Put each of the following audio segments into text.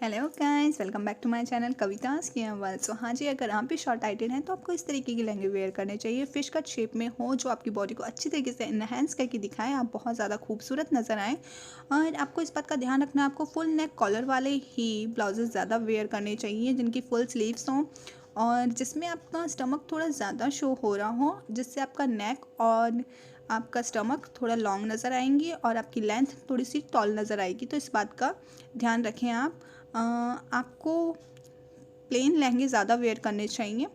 Hello guys, welcome back to my channel Kavita's की आवाज़। सो हाँ जी, अगर आप भी शॉर्ट हाइटेड हैं तो आपको इस तरीके के लहंगे वेयर करने चाहिए, फिश कट शेप में हो, जो आपकी बॉडी को अच्छी तरीके से इन्हेंस करके दिखाएं, आप बहुत ज़्यादा खूबसूरत नज़र आएँ। और आपको इस बात का ध्यान रखना है, आपको फुल नेक कॉलर वाले ही ब्लाउजेज़ ज़्यादा वेयर करने चाहिए, जिनकी फुल स्लीव्स हों और जिसमें आपका स्टमक थोड़ा ज़्यादा शो हो रहा हो, जिससे आपका नेक और आपका स्टमक थोड़ा लॉन्ग नज़र आएंगी और आपकी लेंथ थोड़ी सी टॉल नज़र आएगी। तो इस बात का ध्यान रखें आप। आपको प्लेन लहंगे ज़्यादा वेयर करने चाहिए।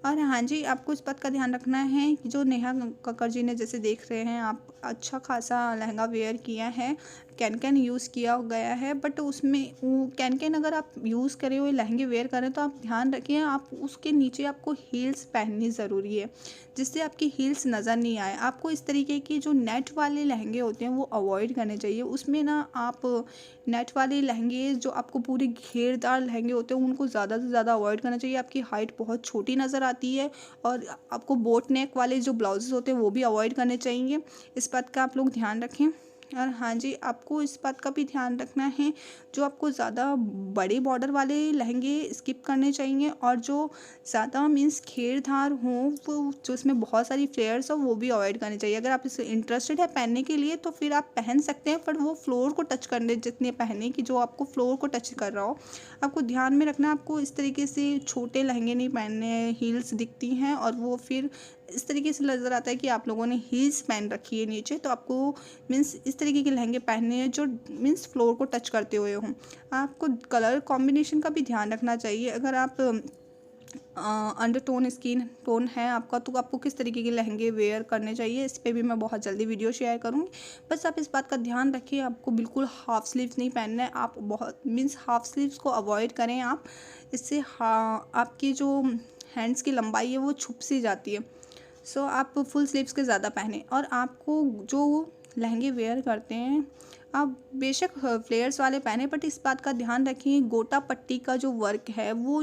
और हाँ जी, आपको इस बात का ध्यान रखना है कि जो नेहा कक्कड़ जी ने जैसे देख रहे हैं आप, अच्छा खासा लहंगा वेयर किया है, कैन कैन यूज़ किया गया है, बट उसमें वो कैन कैन अगर आप यूज़ करे हुए लहंगे वेयर करें तो आप ध्यान रखिए, आप उसके नीचे आपको हील्स पहननी ज़रूरी है, जिससे आपकी हील्स नज़र नहीं आए। आपको इस तरीके की जो नेट वाले लहंगे होते हैं वो अवॉइड करने चाहिए। उसमें ना आप नेट वाले लहंगे जो आपको पूरे घेरदार लहंगे होते हैं उनको ज़्यादा से ज़्यादा अवॉइड करना चाहिए। आपकी हाइट बहुत छोटी नज़र आती है और आपको बोट नेक वाले जो ब्लाउजेस होते हैं वो भी अवॉइड करने चाहिए। इस बात का आप लोग ध्यान रखें। और हाँ जी, आपको इस बात का भी ध्यान रखना है, जो आपको ज़्यादा बड़े बॉर्डर वाले लहंगे स्किप करने चाहिए और जो ज़्यादा मीन्स घेरदार हों, वो जो इसमें बहुत सारी फ्लेयर्स हो वो भी अवॉइड करनी चाहिए। अगर आप इससे इंटरेस्टेड है पहनने के लिए तो फिर आप पहन सकते हैं, पर वो फ्लोर को टच करने जितने पहने कि जो आपको फ्लोर को टच कर रहा हो। आपको ध्यान में रखना है, आपको इस तरीके से छोटे लहंगे नहीं पहनने, हील्स दिखती हैं और वो फिर इस तरीके से नज़र आता है कि आप लोगों ने हील्स पहन रखी है नीचे। तो आपको मीन्स इस तरीके के लहंगे पहनने हैं जो मीन्स फ्लोर को टच करते हुए हों। आपको कलर कॉम्बिनेशन का भी ध्यान रखना चाहिए। अगर आप अंडर टोन स्किन टोन है आपका तो आपको किस तरीके के लहंगे वेयर करने चाहिए, इस पे भी मैं बहुत जल्दी वीडियो शेयर करूँगी। बस आप इस बात का ध्यान रखिए, आपको बिल्कुल हाफ स्लीव्स नहीं पहनना है। आप बहुत मीन्स हाफ स्लीव्स को अवॉइड करें आप। इससे आपकी जो हैंड्स की लंबाई है वो छुप सी जाती है। सो आप फुल स्लीव्स के ज़्यादा पहने। और आपको जो लहंगे वेयर करते हैं आप बेशक फ्लेयर्स वाले पहने, बट इस बात का ध्यान रखें, गोटा पट्टी का जो वर्क है वो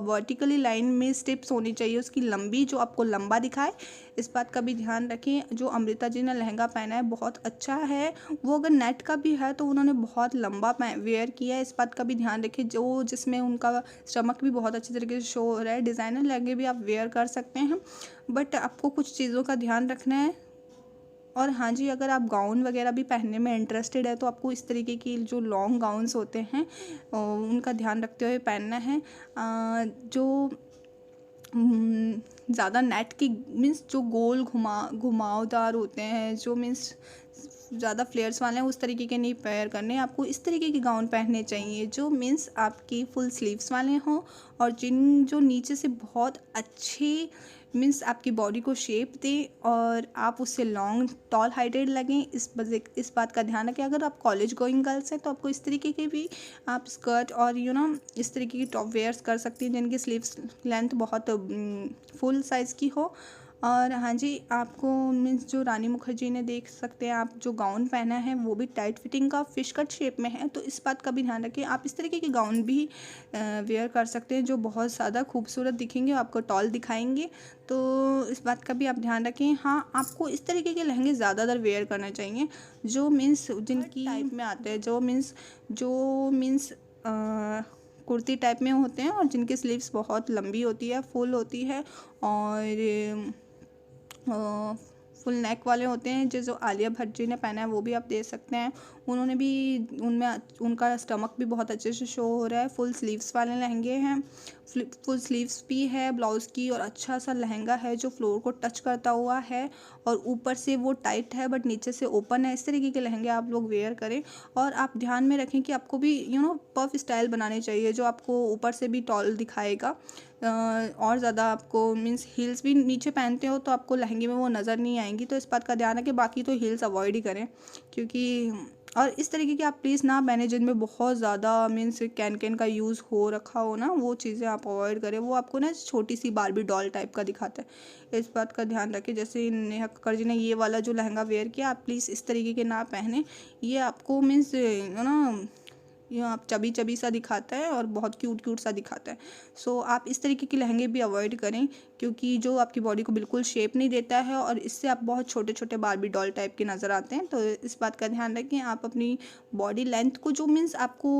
वर्टिकली लाइन में स्टेप्स होनी चाहिए, उसकी लंबी जो आपको लंबा दिखाए। इस बात का भी ध्यान रखें। जो अमृता जी ने लहंगा पहना है बहुत अच्छा है, वो अगर नेट का भी है तो उन्होंने बहुत लंबा वेयर किया है। इस बात का भी ध्यान रखें, जो जिसमें उनका स्टमक भी बहुत अच्छी तरीके से शो हो रहा है। डिज़ाइनर लहंगे भी आप वेयर कर सकते हैं, बट आपको कुछ चीज़ों का ध्यान रखना है। और हाँ जी, अगर आप गाउन वगैरह भी पहनने में इंटरेस्टेड है तो आपको इस तरीके की जो लॉन्ग गाउन्स होते हैं उनका ध्यान रखते हुए पहनना है। जो ज़्यादा नेट की मीन्स जो गोल घुमावदार होते हैं, जो मीन्स ज़्यादा फ्लेयर्स वाले हैं, उस तरीके के नहीं पेयर करने। आपको इस तरीके के गाउन पहनने चाहिए जो मीन्स आपकी फुल स्लीव्स वाले हों और जो नीचे से बहुत अच्छे मीन्स आपकी बॉडी को शेप दें और आप उससे लॉन्ग टॉल हाइटेड लगें। इस बात का ध्यान रखें। अगर आप कॉलेज गोइंग गर्ल्स हैं तो आपको इस तरीके के भी आप स्कर्ट और इस तरीके की टॉप वेयर्स कर सकती हैं, जिनकी स्लीव्स लेंथ बहुत फुल साइज़ की हो। और हाँ जी, आपको मीन्स जो रानी मुखर्जी ने देख सकते हैं आप, जो गाउन पहना है वो भी टाइट फिटिंग का फिश कट शेप में है, तो इस बात का भी ध्यान रखें। आप इस तरीके के गाउन भी वेयर कर सकते हैं जो बहुत ज़्यादा खूबसूरत दिखेंगे, आपको टॉल दिखाएंगे। तो इस बात का भी आप ध्यान रखें। हाँ, आपको इस तरीके के लहंगे ज़्यादातर वेयर करने चाहिए जो मीन्स जिनकी टाइप में आते हैं, जो मीन्स कुर्ती टाइप में होते हैं और जिनकी स्लीव्स बहुत लंबी होती है, फुल होती है और फुल नेक वाले होते हैं। जो आलिया भट्ट जी ने पहना है वो भी आप देख सकते हैं, उन्होंने भी उनमें उनका स्टमक भी बहुत अच्छे से शो हो रहा है। फुल स्लीव्स वाले लहंगे हैं, फुल स्लीव्स भी है ब्लाउज़ की और अच्छा सा लहंगा है जो फ्लोर को टच करता हुआ है और ऊपर से वो टाइट है बट नीचे से ओपन है। इस तरीके के लहंगे आप लोग वेयर करें। और आप ध्यान में रखें कि आपको भी पफ स्टाइल बनाने चाहिए जो आपको ऊपर से भी टॉल दिखाएगा। और ज़्यादा आपको मीन्स हील्स भी नीचे पहनते हो तो आपको लहंगे में वो नज़र नहीं आएंगी, तो इस बात का ध्यान रखें। बाकी तो हील्स अवॉइड ही करें, क्योंकि और इस तरीके की आप प्लीज़ ना पहने जिनमें बहुत ज़्यादा मीन्स कैन कैन का यूज़ हो रखा हो ना, वो चीज़ें आप अवॉइड करें। वो आपको ना छोटी सी बारबी डॉल टाइप का दिखाता है। इस बात का ध्यान रखें। जैसे नेहा कक्कड़ जी ने ये वाला जो लहंगा वेयर किया, आप प्लीज़ इस तरीके के ना पहने। ये आपको मीन्स आप चबी चबी सा दिखाता है और बहुत क्यूट क्यूट सा दिखाता है। सो आप इस तरीके के लहंगे भी अवॉइड करें, क्योंकि जो आपकी बॉडी को बिल्कुल शेप नहीं देता है और इससे आप बहुत छोटे छोटे बार्बी डॉल टाइप के नज़र आते हैं। तो इस बात का ध्यान रखें, आप अपनी बॉडी लेंथ को जो आपको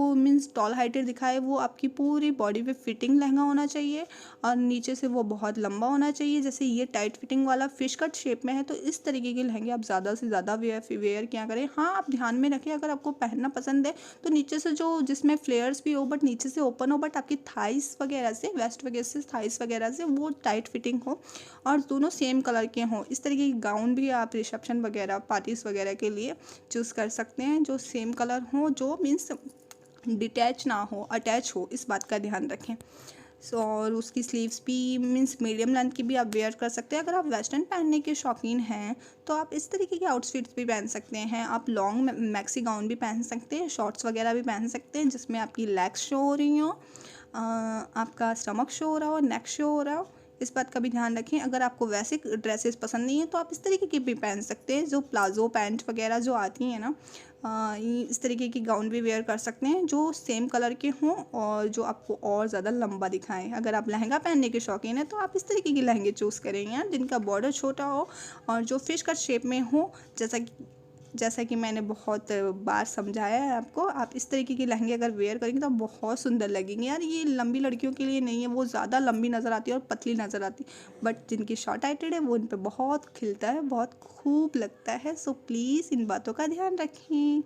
टॉल हाइटेड दिखाए वो आपकी पूरी बॉडी पे फिटिंग लहंगा होना चाहिए और नीचे से वो बहुत लंबा होना चाहिए। जैसे ये टाइट फिटिंग वाला फिश कट शेप में है, तो इस तरीके के लहंगे आप ज़्यादा से ज़्यादा वेयर क्या करें। हाँ, आप ध्यान में रखें, अगर आपको पहनना पसंद है तो नीचे से जो जिसमें फ्लेयर्स भी हो बट नीचे से ओपन हो, बट आपकी थाइस वगैरह से, वेस्ट वगैरह से, थाइस वगैरह से वो टाइट फिटिंग हो और दोनों सेम कलर के हों। इस तरीके की गाउन भी आप रिसेप्शन वगैरह, पार्टीज़ वगैरह के लिए चूज़ कर सकते हैं, जो सेम कलर हो, जो डिटैच ना हो, अटैच हो, इस बात का ध्यान रखें। और उसकी स्लीव्स भी मीडियम लेंथ की भी आप वेयर कर सकते हैं। अगर आप वेस्टर्न पहनने के शौकीन हैं तो आप इस तरीके के आउटफिट्स भी पहन सकते हैं। आप लॉन्ग मैक्सी गाउन भी पहन सकते हैं, शॉर्ट्स वगैरह भी पहन सकते हैं जिसमें आपकी लेग्स शो हो रही हो, आपका स्टमक शो हो रहा हो, नेक शो हो रहा हो। इस बात का भी ध्यान रखें। अगर आपको वैसे ड्रेसेस पसंद नहीं है तो आप इस तरीके की भी पहन सकते हैं, जो प्लाजो पैंट वगैरह जो आती हैं ना, इस तरीके की गाउन भी वेयर कर सकते हैं जो सेम कलर के हों और जो आपको और ज़्यादा लंबा दिखाएं। अगर आप लहंगा पहनने के शौकीन हैं तो आप इस तरीके के लहंगे चूज़ करेंगे जिनका बॉर्डर छोटा हो और जो फिश कट शेप में हो। जैसा कि मैंने बहुत बार समझाया है आपको, आप इस तरीके के लहंगे अगर वेयर करेंगे तो बहुत सुंदर लगेंगे यार। ये लंबी लड़कियों के लिए नहीं है, वो ज़्यादा लंबी नज़र आती है और पतली नज़र आती है, बट जिनकी शॉर्ट हाइटेड है वो इन पे बहुत खिलता है, बहुत खूब लगता है। सो प्लीज़ इन बातों का ध्यान रखें।